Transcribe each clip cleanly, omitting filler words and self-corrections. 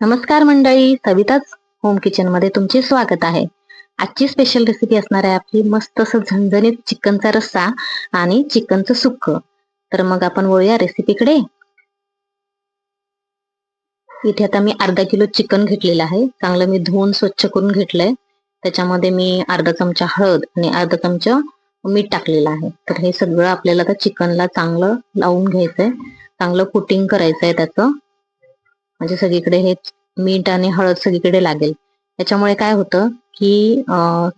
नमस्कार मंडळी, सविताच home kitchen मध्ये तुमचे स्वागत आहे. आजची स्पेशल रेसिपी असणार आहे आपली मस्त असं झणझणीत चिकनचा रस्सा आणि चिकनचं सुक्क. तर मग आपण वळूया रेसिपीकडे. इथे आता मी अर्धा किलो चिकन घेतलेलं आहे. चांगलं मी धुवून स्वच्छ करून घेतलंय. त्याच्यामध्ये मी अर्धा चमचा हळद आणि अर्धा चमचा मीठ टाकलेलं आहे. तर हे सगळं आपल्याला आता चिकनला चांगलं लावून घ्यायचंय, चांगलं कुटिंग करायचंय त्याचं, म्हणजे सगळीकडे हे मीठ आणि हळद सगळीकडे लागेल. त्याच्यामुळे काय होतं की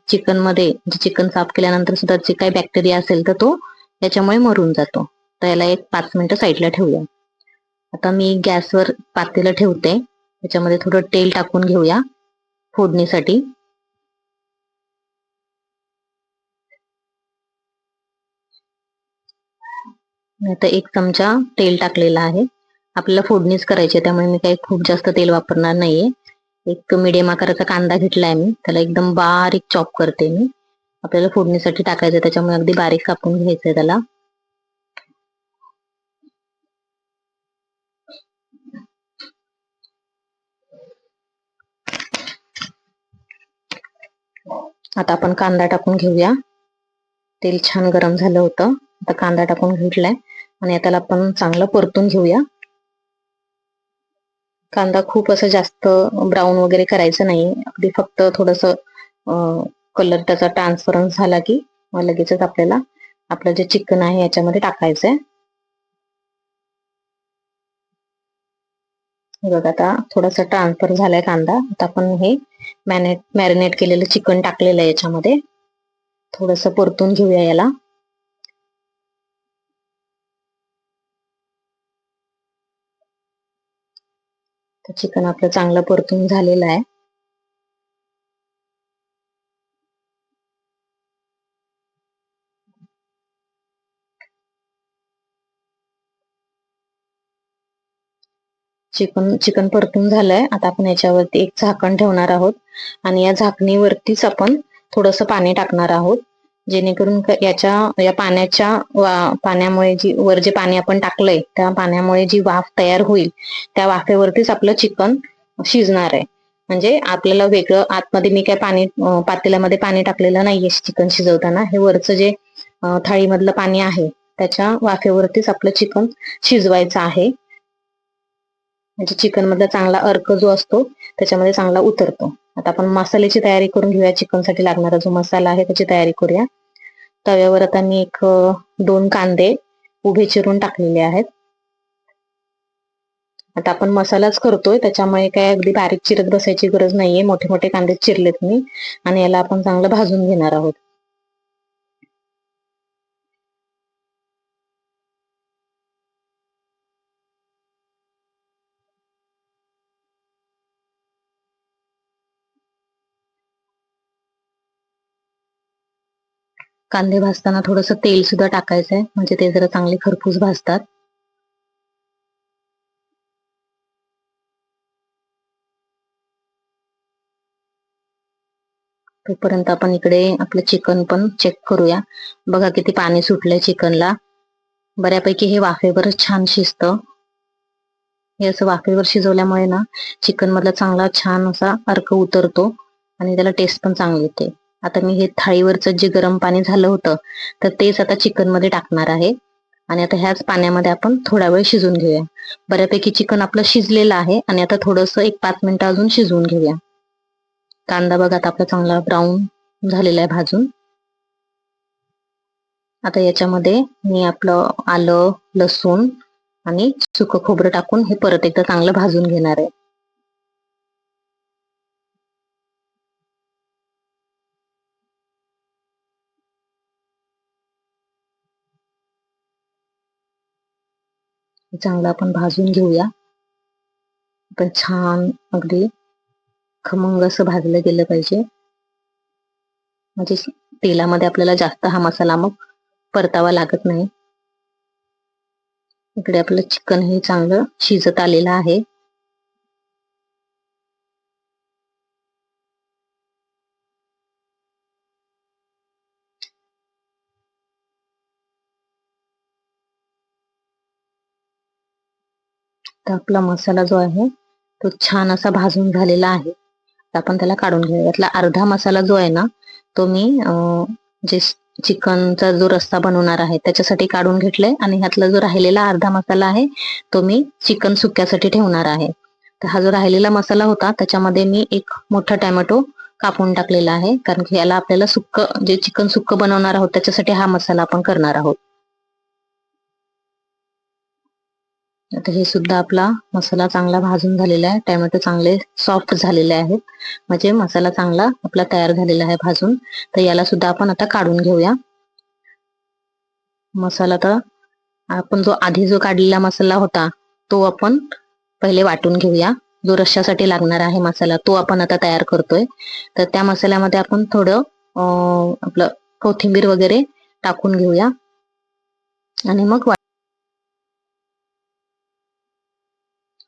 चिकन मध्ये चिकन साफ केल्यानंतर सुद्धा जे काही बॅक्टेरिया असेल तर तो त्याच्यामुळे मरून जातो. तर याला एक 5 मिनिटं साईडला ठेवूया. आता मी गॅसवर पातेलं ठेवते. त्याच्यामध्ये थोडं तेल टाकून घेऊया फोडणीसाठी. आता 1 चमचा तेल टाकलेला आहे. आपल्याला फोडणीच करायची, त्यामुळे मी काही खूप जास्त तेल वापरणार नाहीये. एक मीडियम आकाराचा कांदा घेतलाय मी, त्याला एकदम बारीक चॉप करते मी. आपल्याला फोडणीसाठी टाकायचं, त्याच्यामुळे अगदी बारीक कापून घ्यायचंय त्याला. आता आपण कांदा टाकून घेऊया. तेल छान गरम झालं होतं. आता कांदा टाकून घेतलाय आणि आता आपण चांगलं परतून घेऊया. कांदा खूप असं जास्त ब्राऊन वगैरे करायचं नाही, अगदी फक्त थोडस कलर त्याचा ट्रान्सफरन्स झाला की लगेचच आपल्याला आपलं जे चिकन आहे याच्यामध्ये टाकायचंय. बघा आता थोडासा ट्रान्सफर झालाय कांदा. आता आपण हे मॅरिनेट केलेलं चिकन टाकलेलं आहे याच्यामध्ये. थोडस परतून घेऊया याला. चिकन आपलं चांगलं परतून झालेलं आहे. चिकन परतून झालंय. आता आपण याच्यावरती एक झाकण ठेवणार आहोत आणि या झाकणीवरतीच आपण थोडस पाणी टाकणार आहोत, जेणेकरून या पाण्यामुळे वर जे पाणी आपण टाकलंय त्या पाण्यामुळे जी वाफ तयार होईल त्या वाफेवरतीच आपलं चिकन शिजणार आहे. म्हणजे आपल्याला वेगळं आतमध्ये मी काय पातेल्यामध्ये पाणी टाकलेलं नाहीये चिकन शिजवताना. हे वरचं जे थाळीमधलं पाणी आहे त्याच्या वाफेवरतीच आपलं चिकन शिजवायचं आहे. म्हणजे चिकन मधला चांगला अर्क जो असतो त्याच्यामध्ये चांगला उतरतो. आता आपण मसाल्याची तयारी करून घेऊया. चिकन साठी लागणारा जो मसाला आहे त्याची तयारी करूया. तव्यावर आता मी 2 कांदे उभे चिरून टाकलेले आहेत. आता आपण मसालाच करतोय त्याच्यामुळे काय अगदी बारीक चिरत बसायची गरज नाहीये. मोठे मोठे कांदे चिरलेत मी आणि याला आपण चांगलं भाजून घेणार आहोत. कांदे भाजताना थोडंसं तेल सुद्धा टाकायचंय, म्हणजे ते जरा चांगले खरपूस भाजतात. तोपर्यंत आपण इकडे आपलं चिकन पण चेक करूया. बघा किती पाणी सुटलंय चिकनला. बऱ्यापैकी हे वाफेवरच छान शिजतं. हे असं वाफेवर शिजवल्यामुळे ना चिकन मधला चांगला छान असा अर्क उतरतो आणि त्याला टेस्ट पण चांगली येते. आता मी हे थाळीवरचं जे गरम पाणी झालं होतं तर तेच आता चिकन मध्ये टाकणार आहे आणि आता ह्याच पाण्यामध्ये आपण थोडा वेळ शिजून घेऊया. बऱ्यापैकी चिकन आपलं शिजलेलं आहे आणि आता थोडंसं 1-5 मिनिटं अजून शिजवून घेऊया. कांदा बघा आता आपला चांगला ब्राऊन झालेला आहे भाजून. आता याच्यामध्ये मी आपलं आलं, लसूण आणि सुकं खोबरं टाकून हे परत एकदा चांगलं भाजून घेणार आहे. चांगलं आपण भाजून घेऊया. पण छान अगदी खमंग असं भाजलं गेलं पाहिजे, म्हणजे तेलामध्ये आपल्याला जास्त हा मसाला मग परतावा लागत नाही. इकडे आपलं चिकन हे चांगलं शिजत आलेलं आहे. तर आपला मसाला जो आहे तो छान असा भाजून झालेला आहे. आपण त्याला काढून घेऊया. यातला अर्धा मसाला जो आहे ना, तो मी जे चिकनचा जो रस्सा बनवणार आहे त्याच्यासाठी काढून घेतलाय, आणि ह्यातला जो राहिलेला अर्धा मसाला आहे तो मी चिकन सुक्यासाठी ठेवणार आहे. तर हा जो राहिलेला मसाला होता त्याच्यामध्ये मी एक मोठा टोमॅटो कापून टाकलेला आहे, कारण की याला आपल्याला सुक्क जे चिकन सुक्क बनवणार आहोत त्याच्यासाठी हा मसाला आपण करणार आहोत. आता हे सुद्धा आपला मसाला चांगला भाजून झालेला आहे. टोमॅटो चांगले सॉफ्ट झालेले आहेत, म्हणजे मसाला चांगला आपला तयार झालेला आहे भाजून. तर याला सुद्धा आपण आता काढून घेऊया. मसाला तर आपण जो आधी जो काढलेला मसाला होता तो आपण पहिले वाटून घेऊया. जो रश्श्यासाठी लागणार आहे मसाला तो आपण आता तयार करतोय. तर त्या मसाल्यामध्ये आपण थोडं आपलं कोथिंबीर वगैरे टाकून घेऊया आणि मग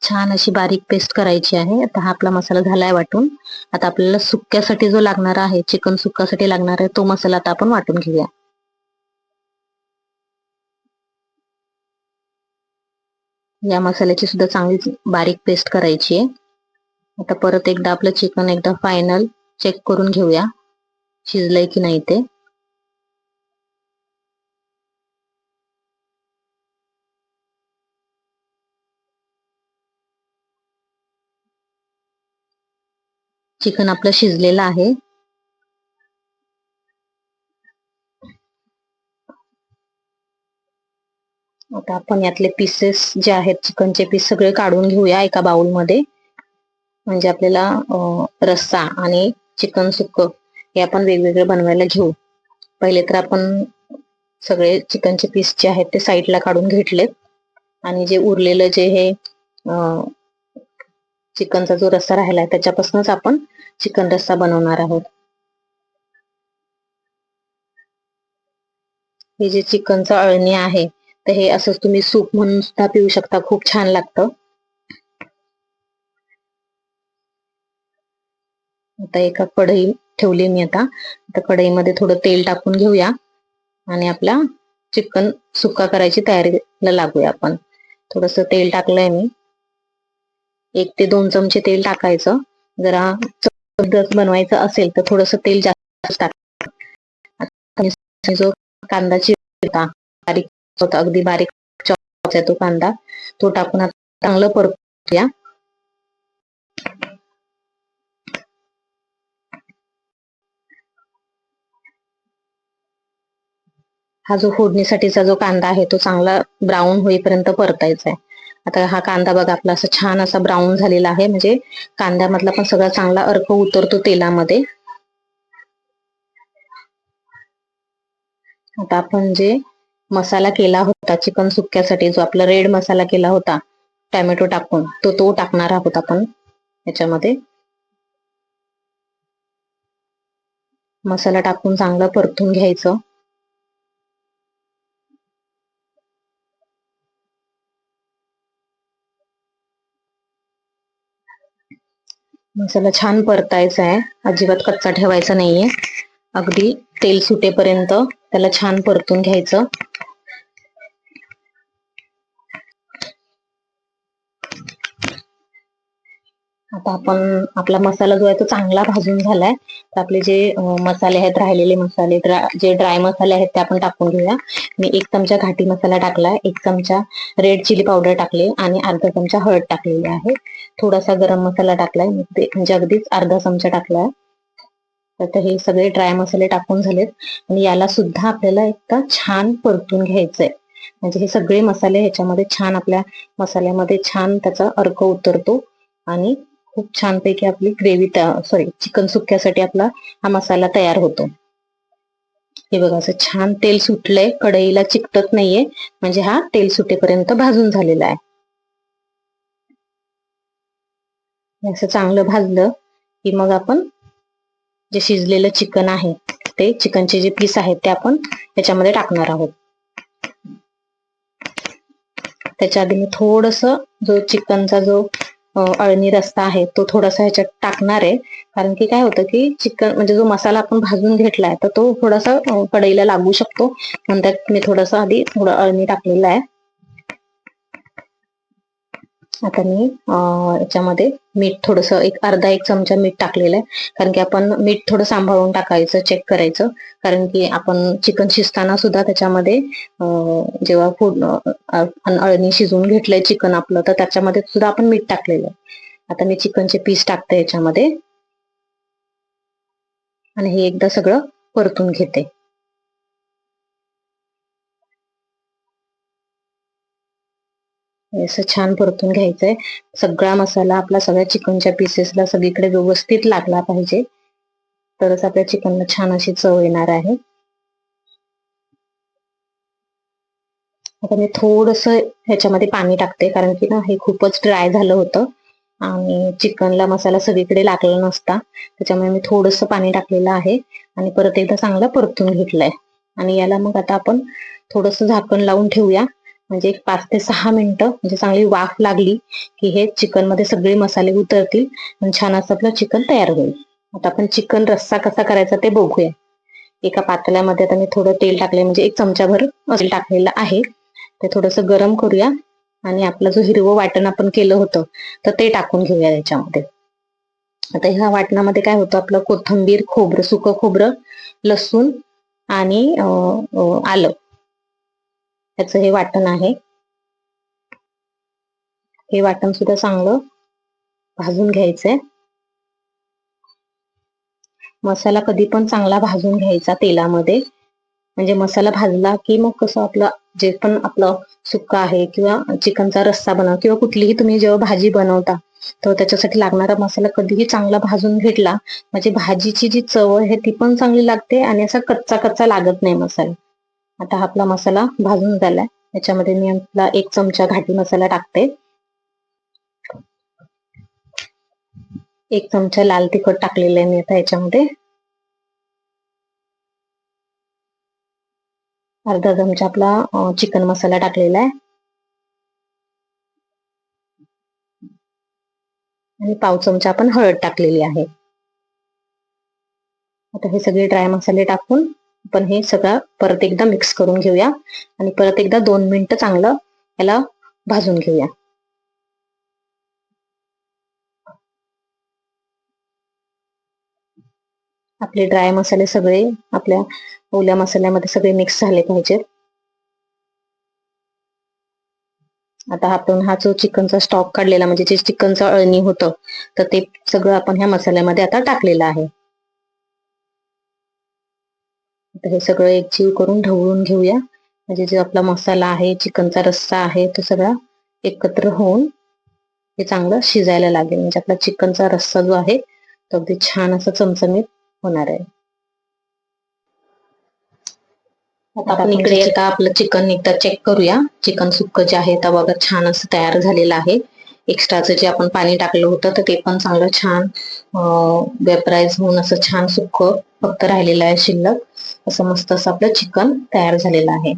छान अशी बारीक पेस्ट करायची आहे. आता हा आपला मसाला झालाय वाटून. आता आपल्याला सुक्यासाठी जो लागणार आहे, चिकन सुक्कासाठी लागणार आहे तो मसाला आता आपण वाटून घेऊया. या मसाल्याची सुद्धा चांगली बारीक पेस्ट करायची आहे. आता परत एकदा आपलं चिकन एकदा फायनल चेक करून घेऊया शिजलंय की नाही ते. चिकन आपलं शिजलेलं आहे. आता आपण यातले पीसेस जे आहेत चिकनचे पीस सगळे काढून घेऊया एका बाउलमध्ये, म्हणजे आपल्याला रस्सा आणि चिकन सुक्क हे आपण वेगवेगळे बनवायला घेऊ. पहिले तर आपण सगळे चिकनचे पीस जे आहेत ते साईडला काढून घेतलेत, आणि जे उरलेलं जे हे चिकनचा जो रस्सा राहिलाय त्याच्यापासूनच आपण चिकन रस्सा बनवणार आहोत. हे जे चिकनचं अळणी आहे तर हे असंच तुम्ही सूप म्हणून सुद्धा पिऊ शकता, खूप छान लागतं. आता एका कढई ठेवली मी. आता कढईमध्ये थोडं तेल टाकून घेऊया आणि आपला चिकन सुक्का करायची तयारीला लागूया आपण. थोडस तेल टाकलंय मी, 1 ते 2 चमचे तेल टाकायचं. जरा चटपट बनवायचं असेल तर थोडस तेल जास्त टाकायचं. जो कांदा चिरता बारीक होता, अगदी बारीक चॉप तो कांदा तो टाकून चांगलं परतूया. हा जो फोडणीसाठीचा जो कांदा आहे तो चांगला ब्राऊन होईपर्यंत परतायचा आहे. आता हा कांदा बघा आपला असं छान असा ब्राऊन झालेला आहे, म्हणजे कांद्यामधला पण सगळा चांगला अर्क उतरतो तेलामध्ये. आता आपण जे मसाला केला होता चिकन सुक्क्यासाठी, जो आपला रेड मसाला केला होता टोमॅटो टाकून, तो टाकणार आहोत आपण याच्यामध्ये. मसाला टाकून चांगलं परतून घ्यायचं. मसाला छान परतायचा आहे, अजिबात कच्चा ठेवायचा नाहीये. अगदी तेल सुटेपर्यंत त्याला छान परतून घ्यायचं. आता आपण आपला मसाला जो आहे तो चांगला भाजून झालाय. तर आपले जे मसाले आहेत, राहिलेले मसाले जे ड्राय मसाले आहेत ते आपण टाकून घेऊया. मी 1 चमचा घाटी मसाला टाकलाय, 1 चमचा रेड चिली पावडर टाकले आणि अर्धा चमचा हळद टाकलेली आहे. थोडासा गरम मसाला टाकलाय, म्हणजे अगदीच अर्धा चमचा टाकलाय. तर हे सगळे ड्राय मसाले टाकून झालेत, आणि याला सुद्धा आपल्याला एकदा छान परतून घ्यायचंय. म्हणजे हे सगळे मसाले ह्याच्यामध्ये छान आपल्या मसाल्यामध्ये छान त्याचा अर्क उतरतो, आणि खूप छानपैकी आपली ग्रेव्ही चिकन सुक्क्यासाठी आपला हा मसाला तयार होतो. हे बघा असं छान तेल सुटलंय, कढईला चिकटत नाहीये, म्हणजे हा तेल सुटेपर्यंत भाजून झालेला आहे. असं चांगलं भाजलं की मग आपण जे शिजलेलं चिकन आहे ते चिकनचे जे पीस आहेत ते आपण त्याच्यामध्ये टाकणार आहोत. त्याच्या आधी मी थोडस जो चिकनचा जो अळणी रस्सा आहे तो थोडासा ह्याच्यात टाकणार आहे, कारण की काय होतं की चिकन म्हणजे जो मसाला आपण भाजून घेतलाय तर तो थोडासा कढईला लागू शकतो, म्हणून मी थोडासा आधी अळणी टाकलेला आहे. आता मी याच्यामध्ये मीठ थोडस अर्धा एक चमचा मीठ टाकलेलं आहे, कारण की आपण मीठ थोडं सांभाळून टाकायचं, चेक करायचं, कारण की आपण चिकन शिजताना सुद्धा त्याच्यामध्ये जेव्हा अळणी शिजवून घेतलंय चिकन आपलं, तर त्याच्यामध्ये सुद्धा आपण मीठ टाकलेलं आहे. आता मी चिकनचे पीस टाकते याच्यामध्ये आणि हे एकदा सगळं परतून घेते. असं छान परतून घ्यायचंय. सगळा मसाला आपला सगळ्या चिकनच्या पीसेसला सगळीकडे व्यवस्थित लागला पाहिजे, तरच आपल्या चिकनला छान अशी चव येणार आहे. आता मी थोडस ह्याच्यामध्ये पाणी टाकते, कारण की ना हे खूपच ड्राय झालं होतं आणि चिकनला मसाला सगळीकडे लागला नसता, त्याच्यामुळे मी थोडस पाणी टाकलेलं आहे आणि परत एकदा चांगला परतून घेतलंय. आणि याला मग आता आपण थोडस झाकण लावून ठेवूया, म्हणजे 5 ते 6 मिनिटं, म्हणजे चांगली वाफ लागली की हे चिकन मध्ये सगळे मसाले उतरतील आणि छान असं आपलं चिकन तयार होईल. आता आपण चिकन रस्सा कसा करायचा ते बघूया. एका पातेल्यामध्ये आता मी थोडं तेल टाकले, म्हणजे 1 चमचाभर तेल टाकलेलं आहे. ते थोडस गरम करूया आणि आपलं जो हिरवं वाटण आपण केलं होतं तर ते टाकून घेऊया याच्यामध्ये. आता ह्या वाटणामध्ये काय होतं, आपलं कोथिंबीर, खोबरं, सुकं खोबरं, लसूण आणि आलं, याचं हे वाटण आहे. हे वाटण सुद्धा चांगलं भाजून घ्यायचंय. मसाला कधी पण चांगला भाजून घ्यायचा तेलामध्ये, म्हणजे मसाला भाजला की मग कसं आपलं जे पण आपलं सुक्का आहे किंवा चिकनचा रस्सा बनवा किंवा कुठलीही तुम्ही जेव्हा भाजी बनवता, तर त्याच्यासाठी लागणारा मसाला कधीही चांगला भाजून घेतला म्हणजे भाजीची जी चव आहे ती पण चांगली लागते आणि असा कच्चा कच्चा लागत नाही मसाला. आता आपला मसाला भाजून झालाय, याच्यामध्ये मी आपला 1 चमचा घाटी मसाला टाकते, 1 चमचा लाल तिखट टाकलेलं आहे मी आता याच्यामध्ये, अर्धा चमचा आपला चिकन मसाला टाकलेला आहे आणि पाव चमचा आपण हळद टाकलेली आहे. आता हे सगळे ड्राय मसाले टाकून आपण हे सगळं परत एकदा मिक्स करून घेऊया आणि परत एकदा 2 मिनिटं चांगलं याला भाजून घेऊया. आपले ड्राय मसाले सगळे आपल्या ओल्या मसाल्यामध्ये सगळे मिक्स झाले पाहिजेत. आता आपण हा जो चिकनचा स्टॉक काढलेला, म्हणजे जे चिकनचं अळणी होतं, तर ते सगळं आपण ह्या मसाल्यामध्ये आता टाकलेलं आहे. आता हे सगळं एकजीव करून ढवळून घेऊया, म्हणजे जो आपला मसाला आहे, चिकनचा रस्सा आहे, तो सगळा एकत्र होऊन हे चांगलं शिजायला लागेल, म्हणजे आपला चिकनचा रस्सा जो आहे तो अगदी छान असा चमचमीत होणार आहे. आता आपण इकडे आता आपलं चिकन एकदा चेक करूया. चिकन सुक्क जे आहे ते बघा छान असं तयार झालेलं आहे. एक्स्ट्राचं जे आपण पाणी टाकलं होतं तर ते पण चांगलं छान वेपराईज होऊन असं छान सुक्क फक्त राहिलेलं आहे शिल्लक. असं मस्त असं आपलं चिकन तयार झालेलं आहे.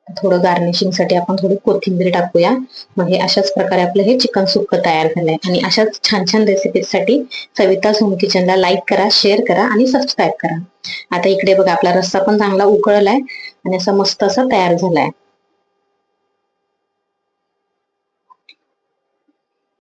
थोडं गार्निशिंग साठी आपण थोडी कोथिंबीर टाकूया. मग हे अशाच प्रकारे आपलं हे चिकन सुक्क तयार झालंय. आणि अशाच छान छान रेसिपीसाठी सविताज होम किचनला लाईक करा, शेअर करा आणि सबस्क्राईब करा. आता इकडे बघा आपला रस्सा पण चांगला उकळलाय आणि असा मस्त असा तयार झालाय.